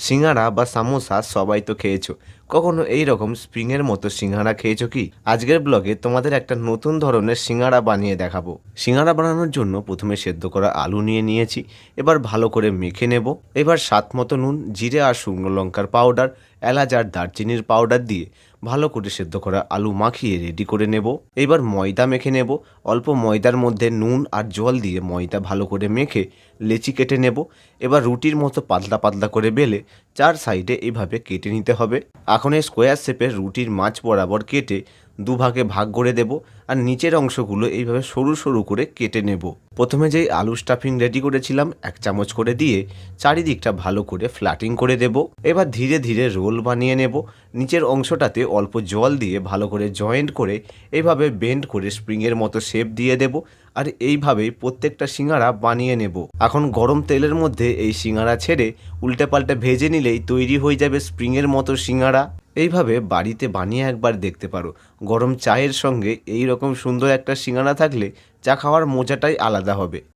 সিঙ্গাড়া বা সামোসা সবাই তো খেয়েছো। কখনো এই রকম স্প্রিংয়ের মতো সিঙ্গাড়া খেয়েছো কি? আজকের ব্লগে তোমাদের একটা নতুন ধরনের সিঙ্গাড়া বানিয়ে দেখাবো। সিঙ্গাড়া বানানোর জন্য প্রথমে সেদ্ধ করা আলু নিয়ে নিয়েছি। এবার ভালো করে মেখে নেব। এবার স্বাদ মতো নুন, জিরে আর শুকনো লঙ্কার পাউডার, এলাচ আর দারচিনির পাউডার দিয়ে ভালো করে সেদ্ধ করা আলু মাখিয়ে রেডি করে নেব। এবার ময়দা মেখে নেব। অল্প ময়দার মধ্যে নুন আর জল দিয়ে ময়দা ভালো করে মেখে লেচি কেটে নেব। এবার রুটির মতো পাতলা পাতলা করে বেলে চার সাইডে এইভাবে কেটে নিতে হবে। এখন এই স্কোয়ার শেপের রুটির মাঝ বরাবর কেটে দুভাগে ভাগ করে দেব আর নিচের অংশগুলো এইভাবে সরু সরু করে কেটে নেব। প্রথমে যেই আলু স্টাফিং রেডি করেছিলাম 1 চামচ করে দিয়ে চারিদিকটা ভালো করে ফ্ল্যাটিং করে দেব। এবার ধীরে ধীরে রোল বানিয়ে নেব। নিচের অংশটাতে অল্প জল দিয়ে ভালো করে জয়েন্ট করে এইভাবে বেন্ড করে স্প্রিংয়ের মতো শেপ দিয়ে দেব। আর এইভাবেই প্রত্যেকটা সিঙ্গাড়া বানিয়ে নেব। এখন গরম তেলের মধ্যে এই সিঙ্গাড়া ছেড়ে উল্টে পাল্টে ভেজে নিলেই তৈরি হয়ে যাবে স্প্রিংয়ের মতো সিঙ্গাড়া। এইভাবে বাড়িতে বানিয়ে একবার দেখতে পারো। গরম চায়ের সঙ্গে এই রকম সুন্দর একটা সিঙ্গাড়া থাকলে চা খাওয়ার মজাটাই আলাদা হবে।